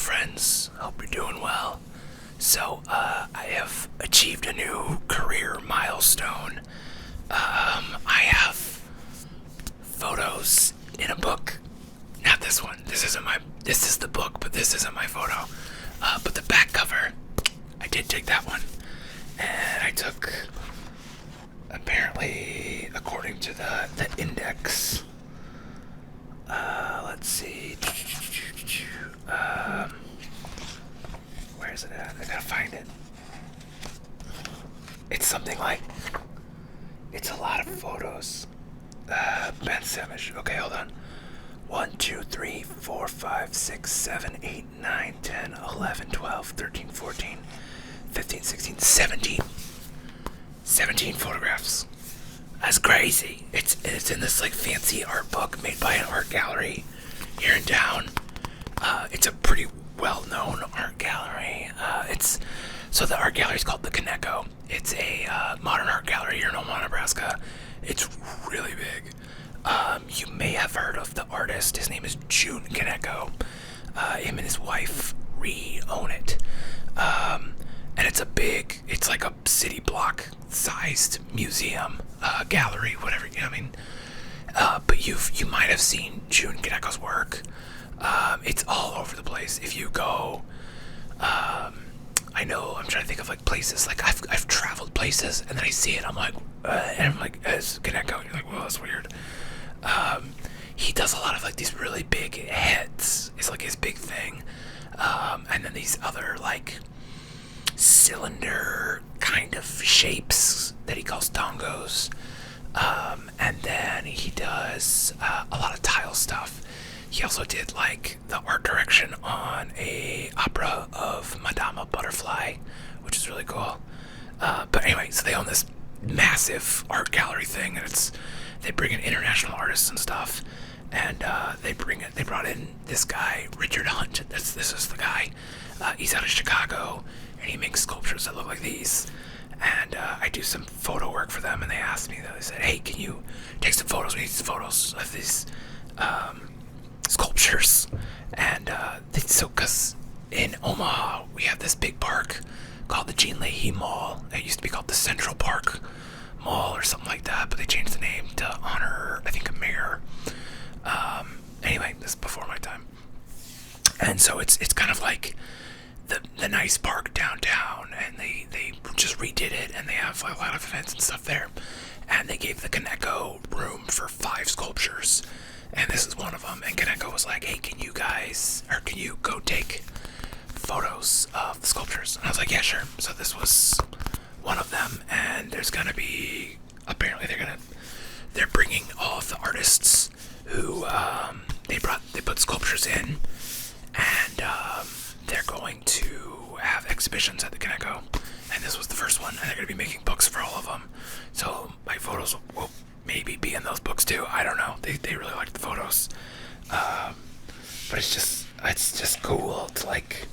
friends. Hope you're doing well. So, I have achieved a new career milestone. I have photos in a book. Not this one. This is the book, but this isn't my photo. But the back cover, I did take that one. And I took, apparently, according to the index, let's see. Where is it at? I gotta find it. It's something like, it's a lot of photos. Ben Semish. Okay, hold on. 1, 2, 3, 4, 5, 6, 7, 8, 9, 10, 11, 12, 13, 14, 15, 16, 17. 17 photographs. That's crazy. It's in this like fancy art book made by an art gallery here in town. It's a pretty well-known art gallery. So the art gallery is called the Kaneko. It's a modern art gallery here in Omaha, Nebraska. It's really big. You may have heard of the artist. His name is Jun Kaneko. Him and his wife re-own it. And it's like a city block sized museum, gallery, whatever, you know what I mean? But you might have seen Jun Kaneko's work. It's all over the place. If you go, I know, I'm trying to think of like places, like I've traveled places and then I see it, I'm like, it's Kaneko, and you're like, well, that's weird. He does a lot of like these really big heads, it's like his big thing. And then these other like cylinder kind of shapes that he calls dongos. And then he does a lot of tile stuff. He also did like the art direction on a opera of Madama Butterfly, which is really cool. But anyway, so they own this massive art gallery thing, and they bring in international artists and stuff. And they brought in this guy, Richard Hunt. This is the guy. He's out of Chicago, and he makes sculptures that look like these. And I do some photo work for them, and they asked me, they said, hey, can you take some photos? We need some photos of these sculptures. And because in Omaha, we have this big park called the Jean Leahy Mall. It used to be called the Central Park Mall or something like that, but they changed the name to honor, I think, a mayor. Anyway, this is before my time. And so it's kind of like the nice park downtown, and they just redid it, and they have a lot of events and stuff there. And they gave the Kaneko room for 5 sculptures, and this is one of them. And Kaneko was like, hey, can you go take photos of the sculptures? And I was like, yeah, sure. So this was one of them, and there's gonna be, apparently they're bringing all of the artists who they put sculptures in, and they're going to have exhibitions at the Kaneko, and this was the first one, and they're going to be making books for all of them. So my photos will maybe be in those books too. I don't know. They really like the photos, but it's just cool to like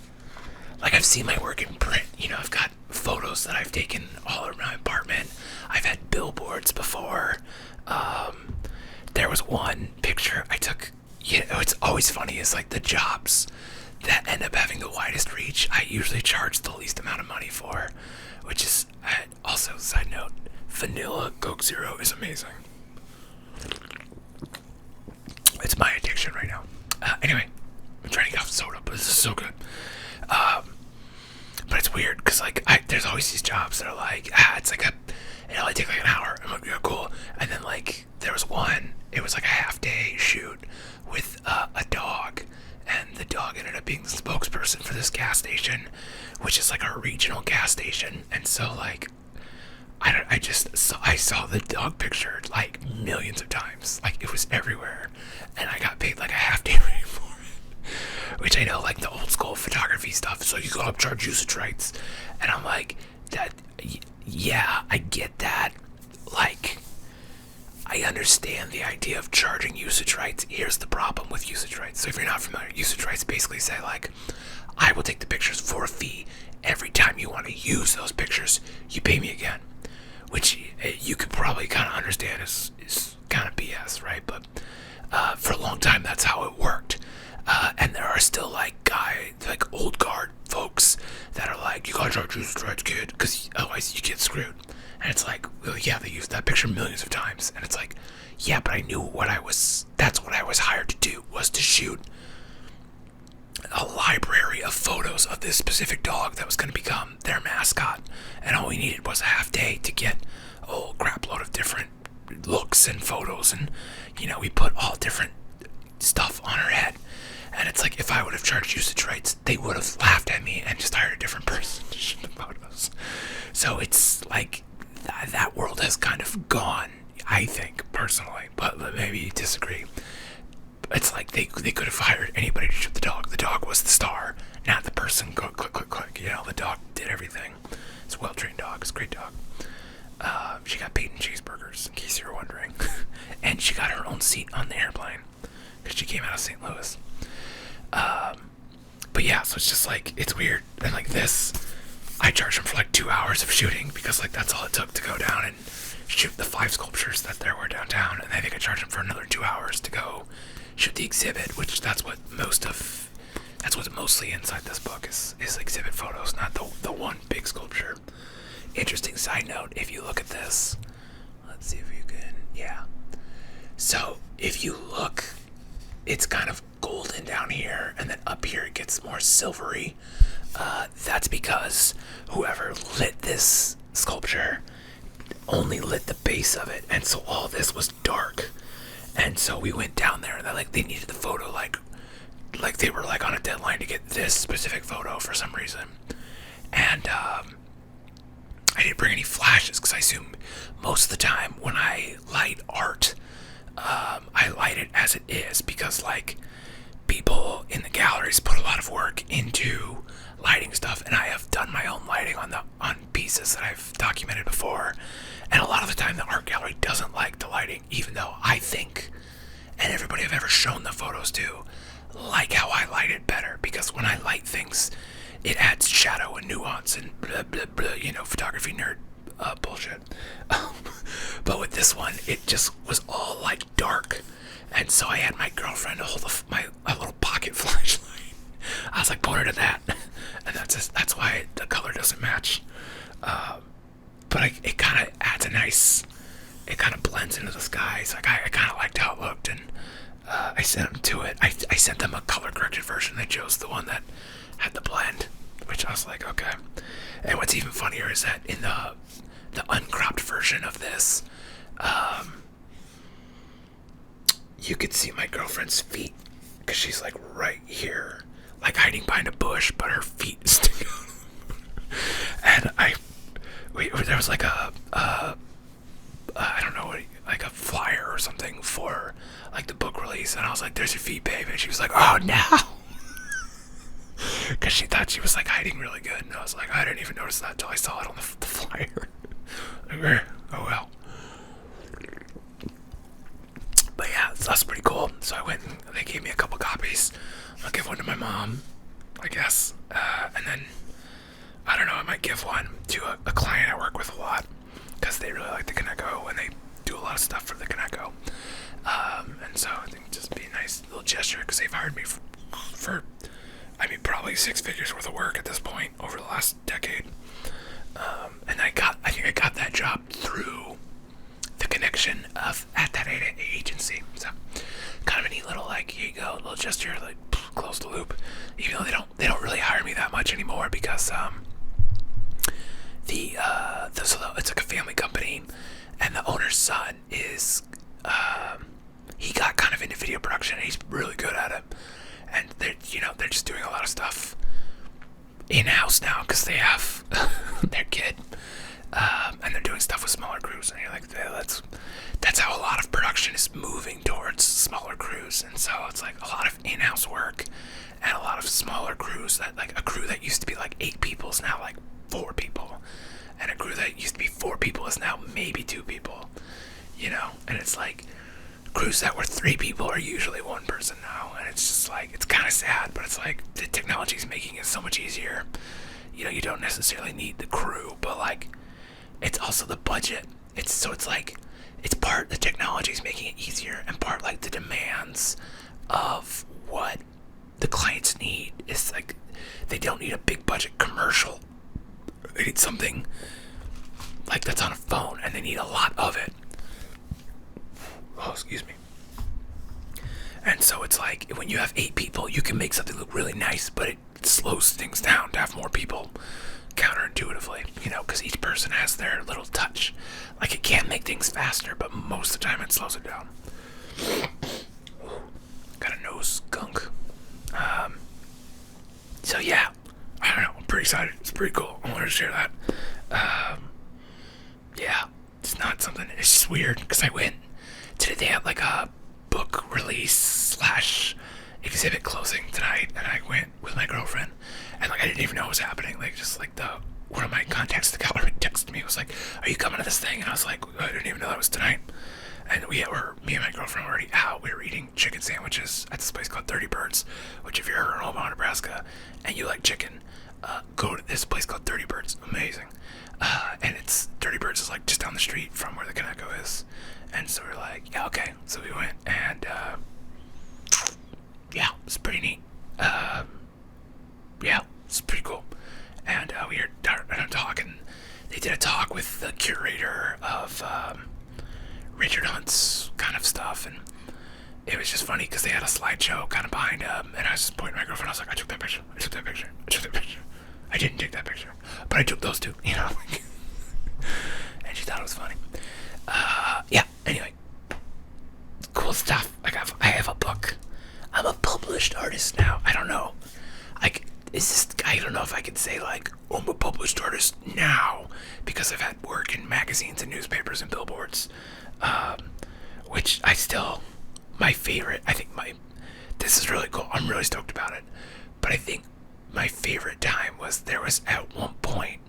I've seen my work in print. You know, I've got photos that I've taken all around my apartment. I've had billboards before. There was one picture I took. You know, it's always funny is like the jobs that end up having the widest reach, I usually charge the least amount of money for, which is, also, side note, vanilla Coke Zero is amazing. It's my addiction right now. Anyway, I'm trying to get off soda, but this is so good. But it's weird, because, like, there's always these jobs that are like, it's like it only takes like an hour. I'm like, yeah, cool. And then, like, there was one, it was like a half-day shoot with a dog, and the dog ended up being the spokesperson for this gas station, which is like a regional gas station. And so, like, I saw the dog picture like millions of times, like it was everywhere, and I got paid like a half-day rate for it, which I know, like the old school photography stuff, so you go up, charge usage rights, and I'm like, yeah, I get that, like, I understand the idea of charging usage rights. Here's the problem with usage rights. So if you're not familiar, usage rights basically say, like, I will take the pictures for a fee. Every time you want to use those pictures, you pay me again. Which you could probably kind of understand is kind of BS, right? But for a long time, that's how it worked. And there are still, like, charge you the rights, kid, because otherwise you get screwed. And it's like, well, yeah, they used that picture millions of times. And it's like, yeah, but I knew that's what I was hired to do, was to shoot a library of photos of this specific dog that was going to become their mascot. And all we needed was a half day to get a whole crap load of different looks and photos. And, we put all different stuff on her head. And it's like, if I would have charged usage rights, they would have laughed at me and just hired a different person to shoot the photos. So it's like, that world has kind of gone, I think, personally. But maybe you disagree. It's like they could have hired anybody to shoot the dog. The dog was the star, not the person. Go click, click, click. The dog did everything. It's a well-trained dog. It's a great dog. She got Peyton cheeseburgers, in case you were wondering. And she got her own seat on the airplane, because she came out of St. Louis. But yeah, so it's just like, it's weird. And like this, I charged them for like 2 hours of shooting, because like that's all it took to go down and shoot the 5 sculptures that there were downtown. And I think I charged them for another 2 hours to go shoot the exhibit, which that's what's mostly inside this book is exhibit photos, not the one big sculpture. Interesting side note, if you look at this, let's see if you can, yeah. So if you look, it's kind of golden down here, and then up here it gets more silvery. That's because whoever lit this sculpture only lit the base of it, and so all this was dark. And so we went down there, and they needed the photo, like they were like on a deadline to get this specific photo for some reason. And I didn't bring any flashes, because I assume most of the time when I light art, I light it as it is, because like people in the galleries put a lot of work into lighting stuff, and I have done my own lighting on pieces that I've documented before. And a lot of the time the art gallery doesn't like the lighting, even though I think, and everybody I've ever shown the photos to, like how I light it better, because when I light things, it adds shadow and nuance and blah blah blah, photography nerd bullshit. But with this one, it just was all like dark, and so I had my girlfriend hold a little pocket flashlight. I was like, point her to that, and that's why the color doesn't match. But it kind of adds it kind of blends into the skies. Like I kind of liked how it looked, and I sent them to it. I sent them a color corrected version. They chose the one that had the blend, which I was like, okay. And what's even funnier is that in the uncropped version of this, you could see my girlfriend's feet, because she's like right here, like hiding behind a bush, but her feet stick out. And there was like I don't know what, like a flyer or something for like the book release, and I was like, "There's your feet, babe," and she was like, "Oh no," because she thought she was like hiding really good, and I was like, I didn't even notice that until I saw it on the flyer. Like, oh well. But yeah, that's pretty cool. So I went and they gave me a couple copies. I'll give one to my mom, I guess, and then I don't know, I might give one to a client I work with a lot, because they really like the Kaneko and they do a lot of stuff for the Kaneko. And so I think just be a nice little gesture, because they've hired me for probably 6 figures worth of work at this point over the last decade. And I think I got that job through the connection at that agency. So kind of a neat little, like, here you go, little gesture, like close the loop. Even though they don't really hire me that much anymore, because so it's like a family company, and the owner's son is he got kind of into video production, and he's really good at it. And they're just doing a lot of stuff in-house now, because they have their kid, and they're doing stuff with smaller crews, and you're like, that's how a lot of production is moving towards smaller crews. And so it's like a lot of in-house work and a lot of smaller crews, that like a crew that used to be like 8 people is now like 4 people, and a crew that used to be 4 people is now maybe 2 people, and it's like crews that were 3 people are usually 1 person now. And it's just like, it's kind of sad, but it's like the technology is making it so much easier. You don't necessarily need the crew, but like it's also the budget. It's like it's part the technology is making it easier, and part like the demands of what the clients need. Is like they don't need a big budget commercial They need something like that's on a phone, and they need a lot of it. Oh, excuse me. And so it's like when you have 8 people, you can make something look really nice, but it slows things down to have more people counterintuitively, because each person has their little touch. Like it can make things faster, but most of the time it slows it down. Got a nose gunk. So yeah, I don't know. I'm pretty excited. It's pretty cool. I wanted to share that. Yeah, it's not something. It's just weird because I went today. They had like a book release / exhibit closing tonight, and I went with my girlfriend, and like I didn't even know it was happening. Like just like one of my contacts at the gallery texted me, was like, "Are you coming to this thing?" And I was like, "I didn't even know that was tonight." And me and my girlfriend were already out. We were eating chicken sandwiches at this place called 30 Birds, which if you're ever in Omaha, Nebraska, and you like chicken, go to this place called 30 Birds. Amazing. And it's 30 Birds is like just down the street from where the Coneco is. And so we're like, yeah, okay. So we went, and yeah, it's pretty neat. Yeah, it's pretty cool. And we were talking. They did a talk with the curator of Richard Hunt's kind of stuff, and it was just funny because they had a slideshow kind of behind him, and I was just pointing at my girlfriend. I was like, I took that picture. I didn't take that picture, but I took those two, and she thought it was funny. Yeah, anyway, cool stuff. I have a book. I'm a published artist now. I don't know. I don't know if I could say like, oh, I'm a published artist now, because I've had work in magazines and newspapers and billboards, which my favorite, this is really cool. I'm really stoked about it. But I think my favorite time was at one point,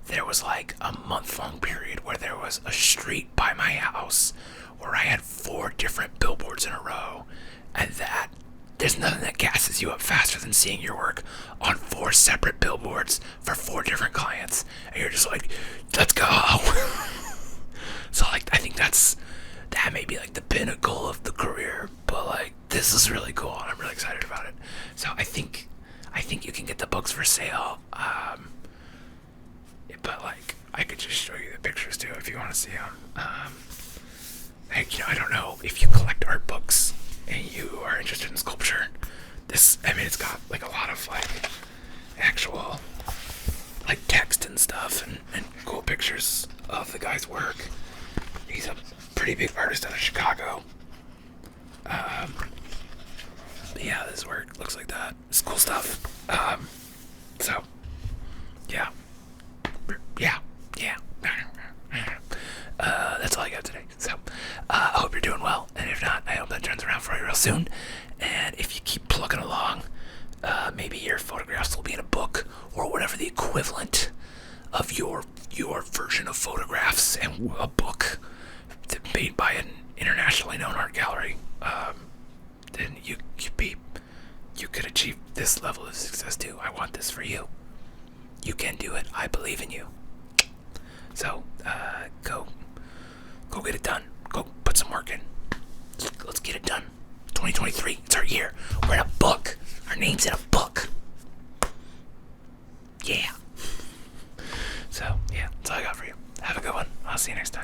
there was like a month-long period where there was a street by my house where I had 4 different billboards in a row, and there's nothing that gasses you up faster than seeing your work on 4 separate billboards for 4 different clients, and you're just like, let's go. So like, I think that may be like the pinnacle of the career, but like, this is really cool, and I'm really excited about it. So I think you can get the books for sale, but like, I could just show you the pictures too if you want to see them. I don't know if you collect art books and you are interested in sculpture. It's got like a lot of like actual like text and stuff, and cool pictures of the guy's work. He's a pretty big artist out of Chicago. Yeah, this work looks like that. It's cool stuff. So yeah. That's all I got today. So I hope you're doing well, and if not, I hope that turns around for you real soon. And if you keep plugging along, maybe your photographs will be in a book, or whatever the equivalent of your version of photographs and a book made by an internationally known art gallery. Then you could achieve this level of success too. I want this for you. You can do it. I believe in you. So go get it done. Go put some work in. Let's get it done. 2023. It's our year. We're in a book. Our name's in a book. Yeah. So yeah, that's all I got for you. Have a good one. I'll see you next time.